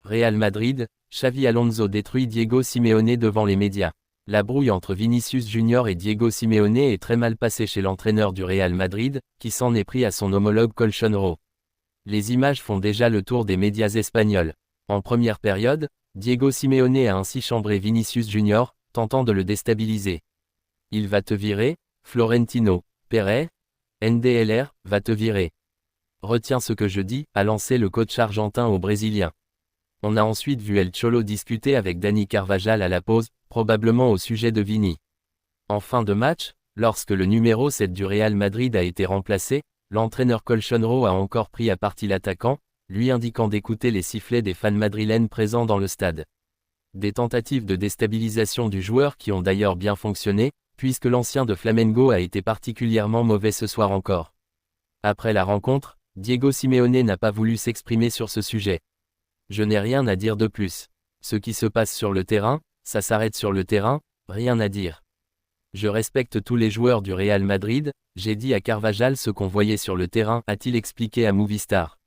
Real Madrid, Xavi Alonso détruit Diego Simeone devant les médias. La brouille entre Vinicius Junior et Diego Simeone est très mal passée chez l'entraîneur du Real Madrid, qui s'en est pris à son homologue Colchonero. Les images font déjà le tour des médias espagnols. En première période, Diego Simeone a ainsi chambré Vinicius Junior, tentant de le déstabiliser. Il va te virer, Florentino Pérez, NDLR, va te virer. Retiens ce que je dis, a lancé le coach argentin au Brésilien. On a ensuite vu El Cholo discuter avec Dani Carvajal à la pause, probablement au sujet de Vini. En fin de match, lorsque le numéro 7 du Real Madrid a été remplacé, l'entraîneur Colchonero a encore pris à partie l'attaquant, lui indiquant d'écouter les sifflets des fans madrilènes présents dans le stade. Des tentatives de déstabilisation du joueur qui ont d'ailleurs bien fonctionné, puisque l'ancien de Flamengo a été particulièrement mauvais ce soir encore. Après la rencontre, Diego Simeone n'a pas voulu s'exprimer sur ce sujet. Je n'ai rien à dire de plus. Ce qui se passe sur le terrain, ça s'arrête sur le terrain, rien à dire. Je respecte tous les joueurs du Real Madrid, j'ai dit à Carvajal ce qu'on voyait sur le terrain, a-t-il expliqué à Movistar.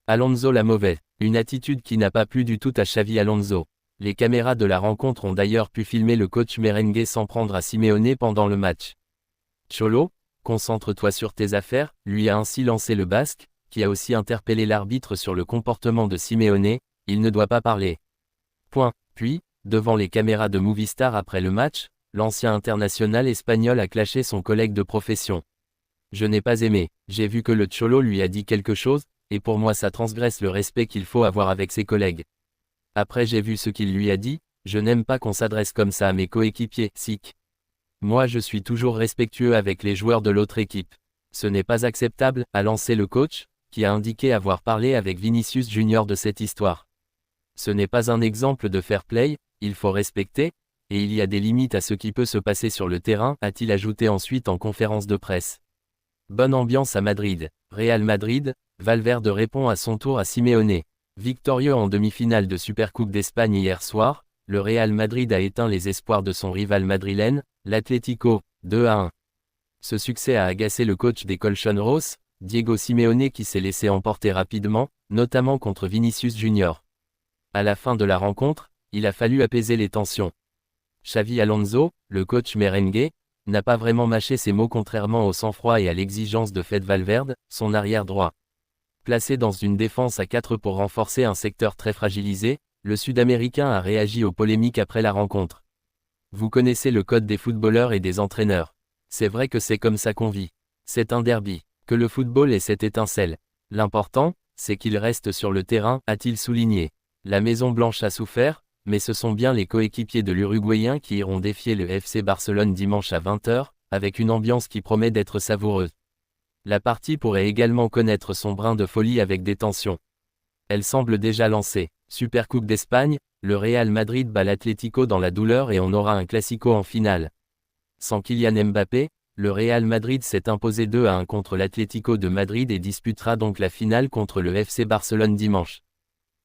Alonso la mauvaise, une attitude qui n'a pas plu du tout à Xavi Alonso. Les caméras de la rencontre ont d'ailleurs pu filmer le coach merengue s'en prendre à Simeone pendant le match. Cholo, concentre-toi sur tes affaires, lui a ainsi lancé le basque, qui a aussi interpellé l'arbitre sur le comportement de Simeone, il ne doit pas parler. Point. Puis, devant les caméras de Movistar après le match, l'ancien international espagnol a clashé son collègue de profession. Je n'ai pas aimé, j'ai vu que le Cholo lui a dit quelque chose, et pour moi ça transgresse le respect qu'il faut avoir avec ses collègues. Après j'ai vu ce qu'il lui a dit, je n'aime pas qu'on s'adresse comme ça à mes coéquipiers, sic. Moi je suis toujours respectueux avec les joueurs de l'autre équipe. Ce n'est pas acceptable, a lancé le coach, qui a indiqué avoir parlé avec Vinicius Junior de cette histoire. Ce n'est pas un exemple de fair play, il faut respecter, et il y a des limites à ce qui peut se passer sur le terrain, a-t-il ajouté ensuite en conférence de presse. Bonne ambiance à Madrid. Real Madrid, Valverde répond à son tour à Simeone. Victorieux en demi-finale de Supercoupe d'Espagne hier soir, le Real Madrid a éteint les espoirs de son rival madrilène, l'Atlético, 2-1. Ce succès a agacé le coach des Colchoneros, Diego Simeone qui s'est laissé emporter rapidement, notamment contre Vinicius Junior. À la fin de la rencontre, il a fallu apaiser les tensions. Xavi Alonso, le coach merengue, n'a pas vraiment mâché ses mots contrairement au sang-froid et à l'exigence de Fede Valverde, son arrière droit. Placé dans une défense à 4 pour renforcer un secteur très fragilisé, le Sud-Américain a réagi aux polémiques après la rencontre. Vous connaissez le code des footballeurs et des entraîneurs. C'est vrai que c'est comme ça qu'on vit. C'est un derby. Que le football ait cette étincelle. L'important, c'est qu'il reste sur le terrain, a-t-il souligné. La Maison Blanche a souffert, mais ce sont bien les coéquipiers de l'Uruguayen qui iront défier le FC Barcelone dimanche à 20h, avec une ambiance qui promet d'être savoureuse. La partie pourrait également connaître son brin de folie avec des tensions. Elle semble déjà lancée. Supercoupe d'Espagne, le Real Madrid bat l'Atlético dans la douleur et on aura un classico en finale. Sans Kylian Mbappé, le Real Madrid s'est imposé 2-1 contre l'Atlético de Madrid et disputera donc la finale contre le FC Barcelone dimanche.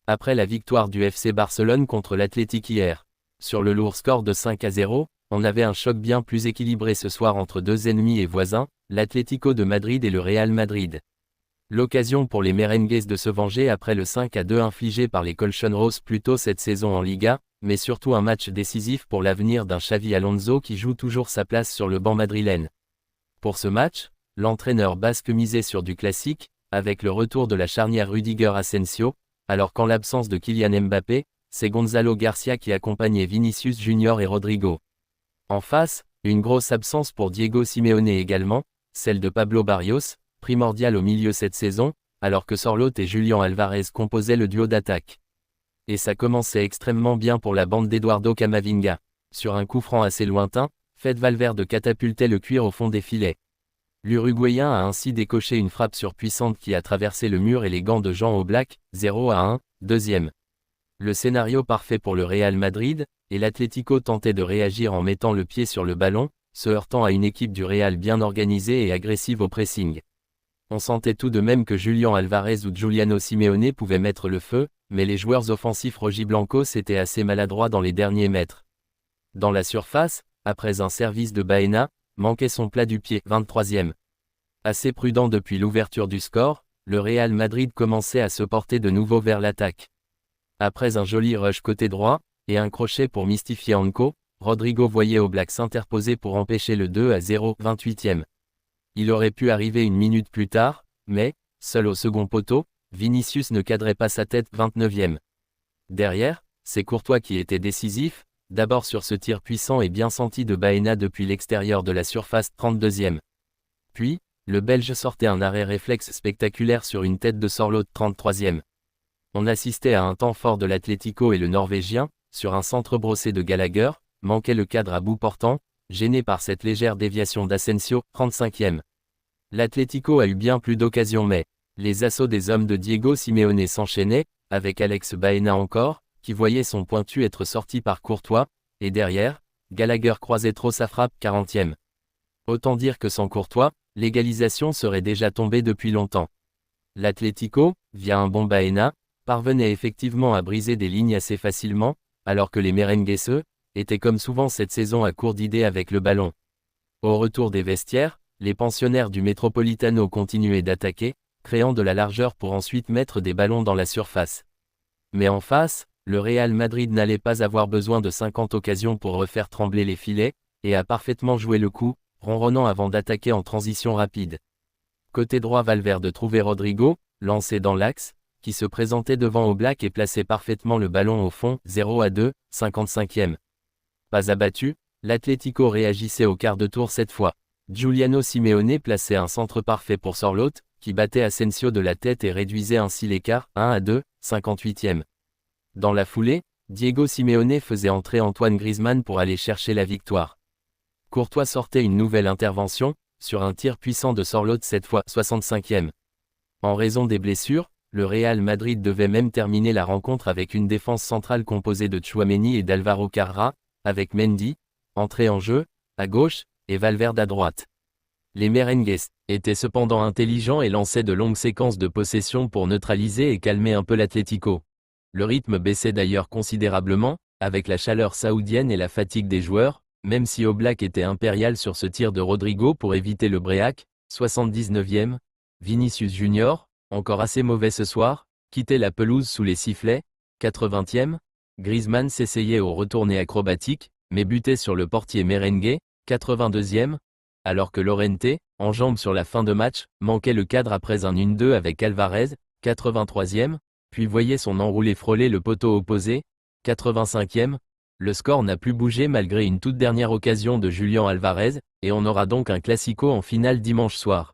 Après la victoire du FC Barcelone contre l'Athletic hier, sur le lourd score de 5-0, on avait un choc bien plus équilibré ce soir entre deux ennemis et voisins, l'Atlético de Madrid et le Real Madrid. L'occasion pour les merengues de se venger après le 5-2 infligé par les Colchoneros plus tôt cette saison en Liga, mais surtout un match décisif pour l'avenir d'un Xavi Alonso qui joue toujours sa place sur le banc madrilène. Pour ce match, l'entraîneur basque misait sur du classique, avec le retour de la charnière Rudiger-Asensio, alors qu'en l'absence de Kylian Mbappé, c'est Gonzalo Garcia qui accompagnait Vinicius Junior et Rodrigo. En face, une grosse absence pour Diego Simeone également, celle de Pablo Barrios, primordial au milieu cette saison, alors que Sorloth et Julián Alvarez composaient le duo d'attaque. Et ça commençait extrêmement bien pour la bande d'Eduardo Camavinga. Sur un coup franc assez lointain, Fede Valverde catapultait le cuir au fond des filets. L'Uruguayen a ainsi décoché une frappe surpuissante qui a traversé le mur et les gants de Jean Oblak, 0-1, deuxième. Le scénario parfait pour le Real Madrid, et l'Atlético tentait de réagir en mettant le pied sur le ballon, se heurtant à une équipe du Real bien organisée et agressive au pressing. On sentait tout de même que Julián Alvarez ou Giuliano Simeone pouvaient mettre le feu, mais les joueurs offensifs rojiblancos étaient assez maladroits dans les derniers mètres. Dans la surface, après un service de Baena, manquait son plat du pied, 23e. Assez prudent depuis l'ouverture du score, le Real Madrid commençait à se porter de nouveau vers l'attaque. Après un joli rush côté droit, et un crochet pour mystifier Anko, Rodrigo voyait Oblak s'interposer pour empêcher le 2-0, 28e. Il aurait pu arriver une minute plus tard, mais, seul au second poteau, Vinicius ne cadrait pas sa tête, 29e. Derrière, c'est Courtois qui était décisif, d'abord sur ce tir puissant et bien senti de Baena depuis l'extérieur de la surface, 32e. Puis, le Belge sortait un arrêt réflexe spectaculaire sur une tête de Sorloth, 33e. On assistait à un temps fort de l'Atlético et le Norvégien, sur un centre brossé de Gallagher, manquait le cadre à bout portant, gêné par cette légère déviation d'Asensio, 35e. L'Atlético a eu bien plus d'occasions mais, les assauts des hommes de Diego Simeone s'enchaînaient, avec Alex Baena encore, qui voyait son pointu être sorti par Courtois, et derrière, Gallagher croisait trop sa frappe, 40e. Autant dire que sans Courtois, l'égalisation serait déjà tombée depuis longtemps. L'Atlético, via un bon Baena, parvenait effectivement à briser des lignes assez facilement, alors que les Merengues, étaient comme souvent cette saison à court d'idées avec le ballon. Au retour des vestiaires, les pensionnaires du Metropolitano continuaient d'attaquer, créant de la largeur pour ensuite mettre des ballons dans la surface. Mais en face, le Real Madrid n'allait pas avoir besoin de 50 occasions pour refaire trembler les filets, et a parfaitement joué le coup, ronronnant avant d'attaquer en transition rapide. Côté droit, Valverde trouvait Rodrigo, lancé dans l'axe, qui se présentait devant Oblak et plaçait parfaitement le ballon au fond, 0-2, 55e. Pas abattu, l'Atlético réagissait au quart de tour cette fois. Giuliano Simeone plaçait un centre parfait pour Sorloth, qui battait Asensio de la tête et réduisait ainsi l'écart, 1-2, 58e. Dans la foulée, Diego Simeone faisait entrer Antoine Griezmann pour aller chercher la victoire. Courtois sortait une nouvelle intervention, sur un tir puissant de Sorloth cette fois, 65e. En raison des blessures, le Real Madrid devait même terminer la rencontre avec une défense centrale composée de Tchouaméni et d'Alvaro Carrera, avec Mendy, entré en jeu, à gauche, et Valverde à droite. Les Merengues étaient cependant intelligents et lançaient de longues séquences de possession pour neutraliser et calmer un peu l'Atlético. Le rythme baissait d'ailleurs considérablement, avec la chaleur saoudienne et la fatigue des joueurs, même si Oblak était impérial sur ce tir de Rodrigo pour éviter le break, 79e. Vinicius Junior, encore assez mauvais ce soir, quittait la pelouse sous les sifflets, 80e. Griezmann s'essayait au retourné acrobatique, mais butait sur le portier merengue, 82e. Alors que Llorente, en jambes sur la fin de match, manquait le cadre après un 1-2 avec Alvarez, 83e, puis voyait son enroulé frôler le poteau opposé, 85e. Le score n'a plus bougé malgré une toute dernière occasion de Julián Alvarez, et on aura donc un classico en finale dimanche soir.